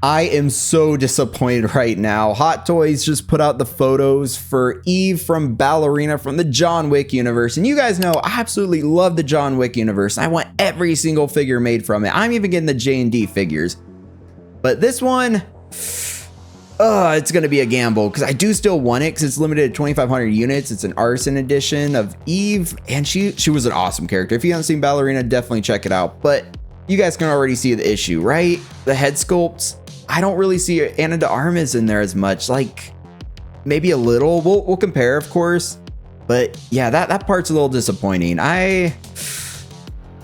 I am so disappointed right now. Hot Toys just put out the photos for Eve from Ballerina from the John Wick universe. And you guys know I absolutely love the John Wick universe. I want every single figure made from it. I'm even getting the J&D figures. But this one, it's going to be a gamble because I do still want it because it's limited to 2,500 units. It's an Artisan edition of Eve, and she was an awesome character. If you haven't seen Ballerina, definitely check it out. But you guys can already see the issue, right? The head sculpts. I don't really see Ana de Armas in there as much. Like maybe a little. We'll compare, of course. But yeah, that part's a little disappointing. I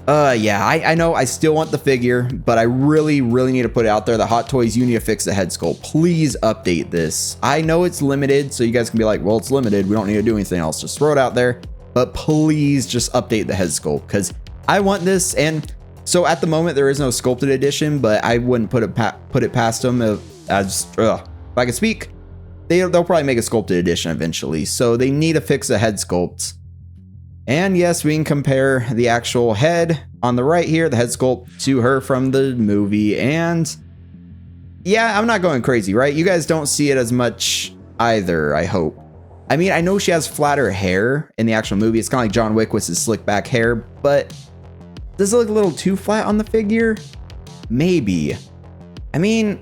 know I still want the figure, but I really need to put it out there. The Hot Toys, you need to fix the head sculpt. Please update this. I know it's limited, so you guys can be like, well, it's limited. We don't need to do anything else. Just throw it out there. But please just update the head sculpt because I want this. And so at the moment, there is no sculpted edition, but I wouldn't put it past them if I could speak. They'll probably make a sculpted edition eventually. So they need to fix the head sculpt. And yes, we can compare the actual head on the right here, the head sculpt, to her from the movie. And yeah, I'm not going crazy, right? You guys don't see it as much either, I hope. I mean, I know she has flatter hair in the actual movie. It's kind of like John Wick with his slick back hair, but does it look a little too flat on the figure? Maybe. I mean,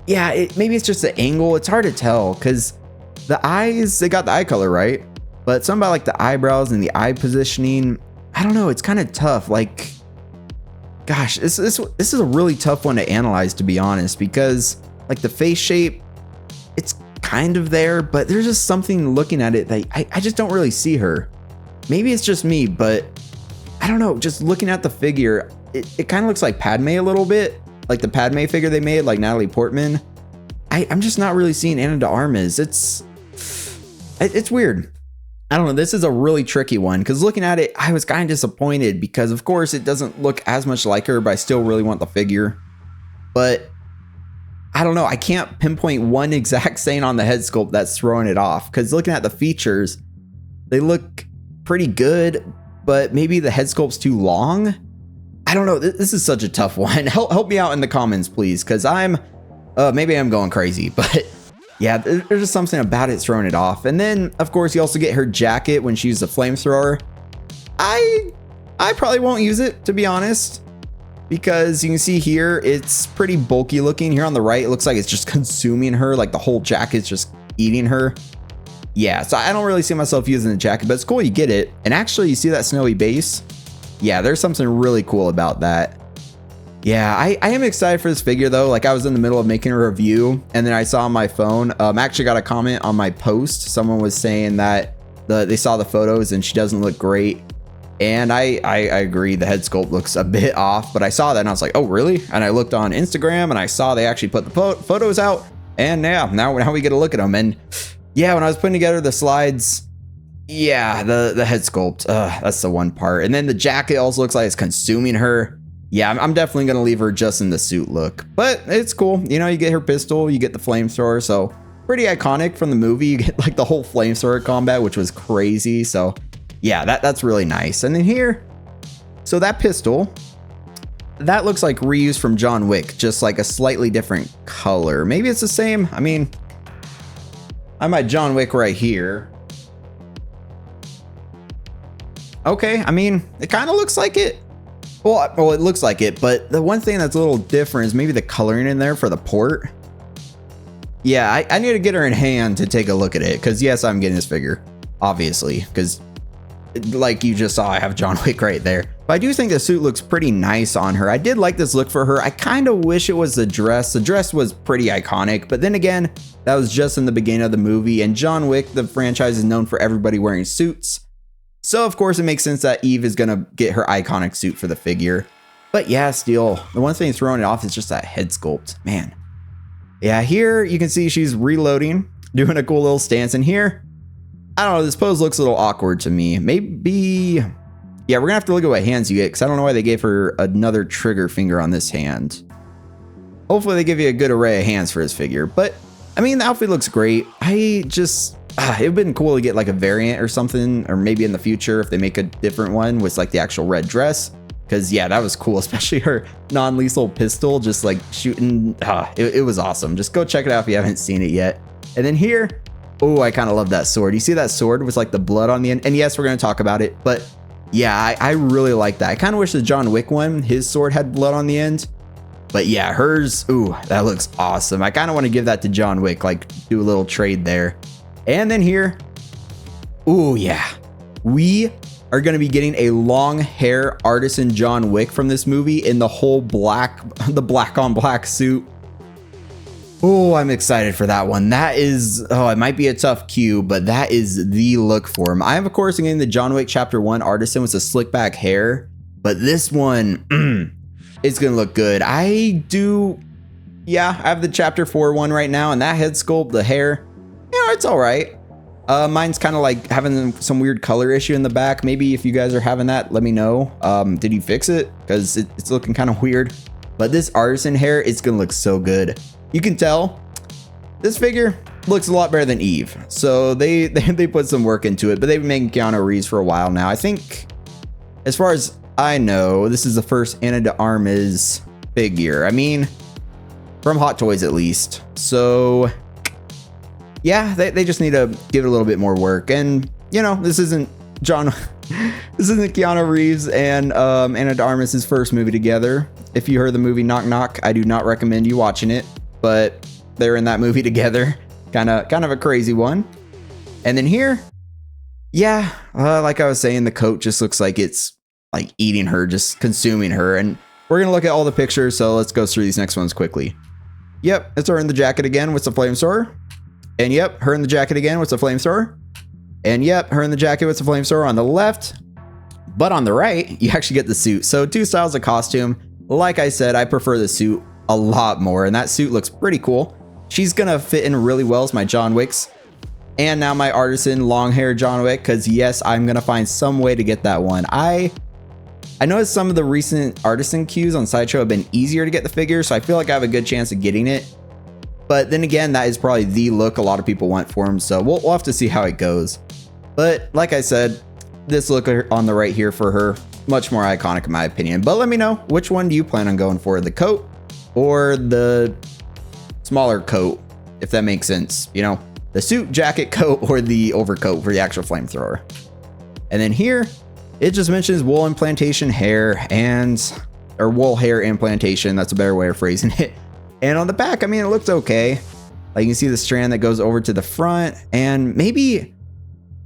yeah, maybe it's just the angle. It's hard to tell because the eyes, they got the eye color right. But something about like the eyebrows and the eye positioning, I don't know. It's kind of tough. Like, gosh, this is a really tough one to analyze, to be honest, because like the face shape, it's kind of there, but there's just something looking at it that I just don't really see her. Maybe it's just me, but I don't know. Just looking at the figure, it kind of looks like Padme a little bit, like the Padme figure they made, like Natalie Portman. I'm just not really seeing Ana de Armas. It's weird. I don't know. This is a really tricky one because looking at it, I was kind of disappointed because, of course, it doesn't look as much like her, but I still really want the figure. But I don't know. I can't pinpoint one exact saying on the head sculpt that's throwing it off because looking at the features, they look pretty good, but maybe the head sculpt's too long. I don't know. This is such a tough one. Help me out in the comments, please, because maybe I'm going crazy, but yeah, there's just something about it throwing it off. And then, of course, you also get her jacket when she's a flamethrower. I probably won't use it, to be honest, because you can see here, it's pretty bulky looking. Here on the right, it looks like it's just consuming her, like the whole jacket's just eating her. Yeah, so I don't really see myself using the jacket, but it's cool you get it. And actually, you see that snowy base? Yeah, there's something really cool about that. Yeah, I am excited for this figure though. Like I was in the middle of making a review and then I saw on my phone, actually got a comment on my post. Someone was saying that they saw the photos and she doesn't look great. And I agree, the head sculpt looks a bit off, but I saw that and I was like, oh really? And I looked on Instagram and I saw they actually put the photos out, and yeah, now we get a look at them. And yeah, when I was putting together the slides, yeah, the head sculpt, that's the one part. And then the jacket also looks like it's consuming her. Yeah, I'm definitely going to leave her just in the suit look, but it's cool. You know, you get her pistol, you get the flamethrower, so pretty iconic from the movie. You get like the whole flamethrower combat, which was crazy. So yeah, that's really nice. And then here, so that pistol, that looks like reused from John Wick, just like a slightly different color. Maybe it's the same. I mean, I might John Wick right here. Okay, I mean, it kind of looks like it. Well, it looks like it, but the one thing that's a little different is maybe the coloring in there for the port. Yeah, I need to get her in hand to take a look at it, because yes, I'm getting this figure, obviously, because like you just saw, I have John Wick right there. But I do think the suit looks pretty nice on her. I did like this look for her. I kind of wish it was the dress. The dress was pretty iconic, but then again, that was just in the beginning of the movie, and John Wick, the franchise, is known for everybody wearing suits. So of course it makes sense that Eve is going to get her iconic suit for the figure. But yeah, still, the one thing throwing it off is just that head sculpt, man. Yeah, here you can see she's reloading, doing a cool little stance. And here, I don't know, this pose looks a little awkward to me. Maybe, yeah, we're gonna have to look at what hands you get, because I don't know why they gave her another trigger finger on this hand. Hopefully they give you a good array of hands for this figure. But I mean, the outfit looks great. I just, it would have been cool to get like a variant or something, or maybe in the future if they make a different one with like the actual red dress. Because yeah, that was cool, especially her non-lethal pistol just like shooting. It was awesome. Just go check it out if you haven't seen it yet. And then here, oh, I kind of love that sword. You see that sword with like the blood on the end? And yes, we're going to talk about it, but yeah, I really like that. I kind of wish the John Wick one, his sword had blood on the end. But yeah, hers, ooh, that looks awesome. I kind of want to give that to John Wick, like do a little trade there. And then here, ooh, yeah, we are going to be getting a long hair Artisan John Wick from this movie in the whole black, the black on black suit. Oh, I'm excited for that one. That is, oh, it might be a tough queue, but that is the look for him. I am, of course, getting the John Wick Chapter 1 Artisan with the slick back hair, but this one, it's going to look good. I have the Chapter 4 one right now, and that head sculpt, the hair, you know, it's all right. Mine's kind of like having some weird color issue in the back. Maybe if you guys are having that, let me know. Did you fix it? Because it's looking kind of weird. But this Artisan hair, it's going to look so good. You can tell this figure looks a lot better than Eve. So they put some work into it, but they've been making Keanu Reeves for a while now. I think, as far as I know, this is the first Ana de Armas figure. I mean, from Hot Toys at least. So yeah, they just need to give it a little bit more work. And you know, this isn't Keanu Reeves and Ana de Armas' first movie together. If you heard the movie Knock Knock, I do not recommend you watching it, but they're in that movie together. Kind of a crazy one. And then here, yeah, like I was saying, the coat just looks like it's like eating her, just consuming her. And we're gonna look at all the pictures, so let's go through these next ones quickly. Yep, it's her in the jacket again with the flamethrower. And yep, her in the jacket again with the flamethrower. And yep, her in the jacket with the flamethrower on the left. But on the right, you actually get the suit. So two styles of costume. Like I said, I prefer the suit a lot more, and that suit looks pretty cool. She's gonna fit in really well as my John Wicks. And now my Artisan long hair John Wick, because yes, I'm gonna find some way to get that one. I noticed some of the recent Artisan queues on Sideshow have been easier to get the figure, so I feel like I have a good chance of getting it. But then again, that is probably the look a lot of people want for him, so we'll have to see how it goes. But like I said, this look on the right here for her, much more iconic in my opinion. But let me know, which one do you plan on going for? The coat or the smaller coat, if that makes sense? You know, the suit, jacket, coat, or the overcoat for the actual flamethrower. And then here, it just mentions wool implantation hair or wool hair implantation. That's a better way of phrasing it. And on the back, I mean, it looks okay. Like you can see the strand that goes over to the front, and maybe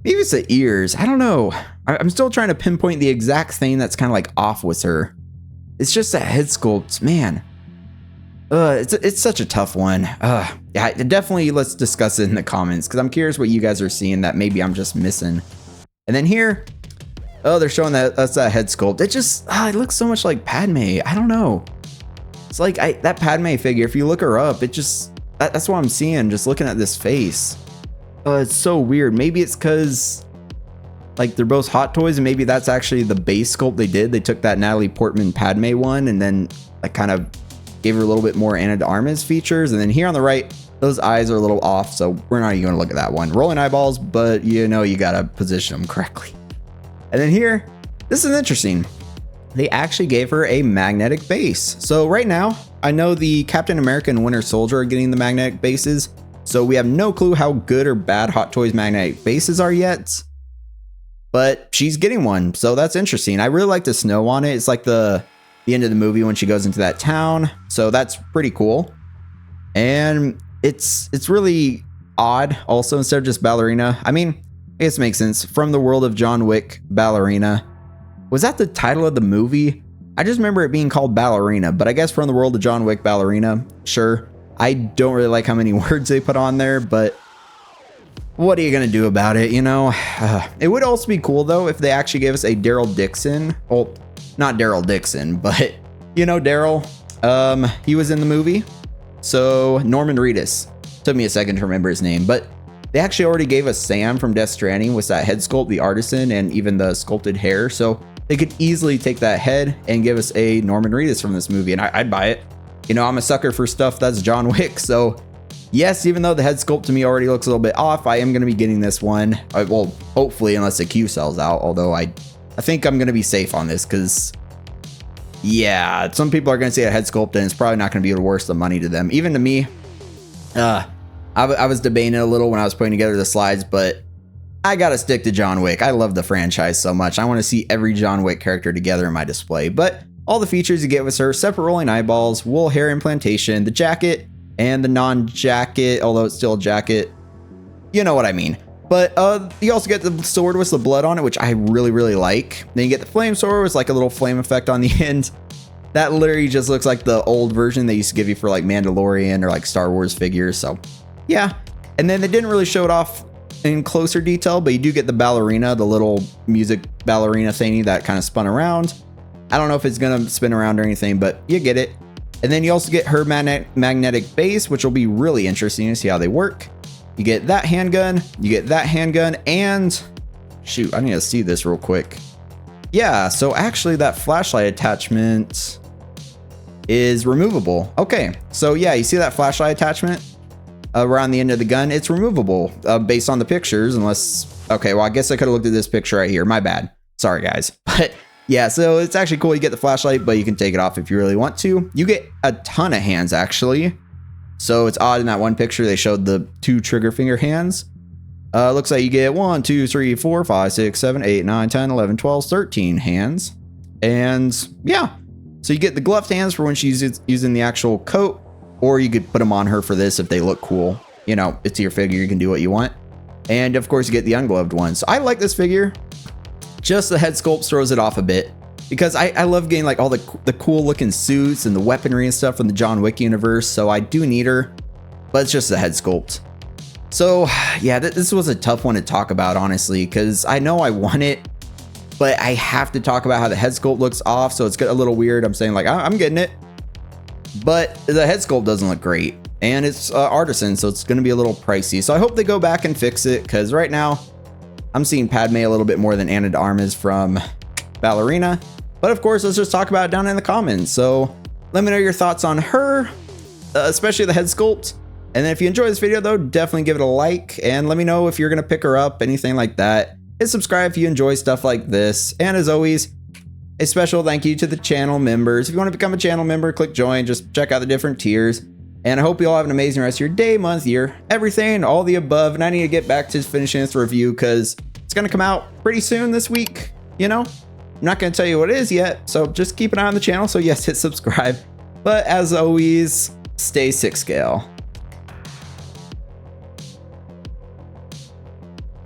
it's the ears. I don't know. I'm still trying to pinpoint the exact thing that's kind of like off with her. It's just that head sculpt, man. It's such a tough one. Yeah, definitely let's discuss it in the comments, because I'm curious what you guys are seeing that maybe I'm just missing. And then here, oh, they're showing that's that head sculpt. It just, it looks so much like Padme. I don't know. It's like that Padme figure, if you look her up, it just, that's what I'm seeing just looking at this face. It's so weird. Maybe it's because like they're both Hot Toys, and maybe that's actually the base sculpt they did. They took that Natalie Portman Padme one and then like kind of gave her a little bit more Ana de Armas features. And then here on the right, those eyes are a little off, so we're not even going to look at that one. Rolling eyeballs, but you know you got to position them correctly. And then here, this is interesting. They actually gave her a magnetic base. So right now, I know the Captain America and Winter Soldier are getting the magnetic bases, so we have no clue how good or bad Hot Toys magnetic bases are yet, but she's getting one, so that's interesting. I really like the snow on it. It's like the end of the movie when she goes into that town, so that's pretty cool. And it's really odd also, instead of just Ballerina. I mean, I guess it makes sense. From the world of John Wick, Ballerina. Was that the title of the movie? I just remember it being called Ballerina, but I guess from the world of John Wick, Ballerina, sure. I don't really like how many words they put on there, but what are you going to do about it, you know? It would also be cool, though, if they actually gave us a Daryl Dixon. Well, not Daryl Dixon, but, you know, Daryl. He was in the movie. So, Norman Reedus. Took me a second to remember his name, but they actually already gave us Sam from Death Stranding with that head sculpt, the Artisan, and even the sculpted hair. So they could easily take that head and give us a Norman Reedus from this movie, and I'd buy it. You know, I'm a sucker for stuff that's John Wick, so yes, even though the head sculpt to me already looks a little bit off, I am going to be getting this one. Well, hopefully, unless the queue sells out, although I think I'm going to be safe on this, because Yeah, some people are going to say a head sculpt and it's probably not going to be worth the money to them. Even to me, I was debating it a little when I was putting together the slides, but I got to stick to John Wick. I love the franchise so much. I want to see every John Wick character together in my display. But all the features you get with her: separate rolling eyeballs, wool hair implantation, the jacket, and the non-jacket, although it's still a jacket. You know what I mean. But you also get the sword with the blood on it, which I really like. Then you get the flame sword with like a little flame effect on the end. That literally just looks like the old version they used to give you for like Mandalorian or like Star Wars figures. So yeah. And then they didn't really show it off in closer detail, but you do get the ballerina, the little music ballerina thingy that kind of spun around. I don't know if it's going to spin around or anything, but you get it. And then you also get her magnetic base, which will be really interesting to see how they work. You get that handgun, and shoot, I need to see this real quick. Yeah, so actually that flashlight attachment is removable. Okay, so yeah, you see that flashlight attachment around the end of the gun? It's removable based on the pictures, unless, okay, well, I guess I could have looked at this picture right here. My bad. Sorry, guys. But yeah, so it's actually cool. You get the flashlight, but you can take it off if you really want to. You get a ton of hands, actually. So it's odd in that one picture they showed the 2 trigger finger hands. Looks like you get 1, 2, 3, 4, 5, 6, 7, 8, 9, 10, 11, 12, 13 hands. And yeah, so you get the gloved hands for when she's using the actual coat, or you could put them on her for this if they look cool. You know, it's your figure, you can do what you want. And of course you get the ungloved ones. So I like this figure. Just the head sculpt throws it off a bit, because I love getting like all the cool looking suits and the weaponry and stuff from the John Wick universe. So I do need her, but it's just the head sculpt. So yeah, this was a tough one to talk about, honestly, because I know I want it, but I have to talk about how the head sculpt looks off. So it's a little weird. I'm saying like, I'm getting it, but the head sculpt doesn't look great, and it's Artisan, so it's going to be a little pricey. So I hope they go back and fix it, because right now I'm seeing Padme a little bit more than Ana de Armas from Ballerina. But of course, let's just talk about it down in the comments. So let me know your thoughts on her, especially the head sculpt. And then if you enjoy this video, though, definitely give it a like, and let me know if you're going to pick her up, anything like that. Hit subscribe if you enjoy stuff like this. And as always, a special thank you to the channel members. If you want to become a channel member, click join, just check out the different tiers. And I hope you all have an amazing rest of your day, month, year, everything, all the above. And I need to get back to finishing this review, because it's going to come out pretty soon this week, you know? I'm not going to tell you what it is yet, so just keep an eye on the channel. So yes, hit subscribe. But as always, stay 6 scale.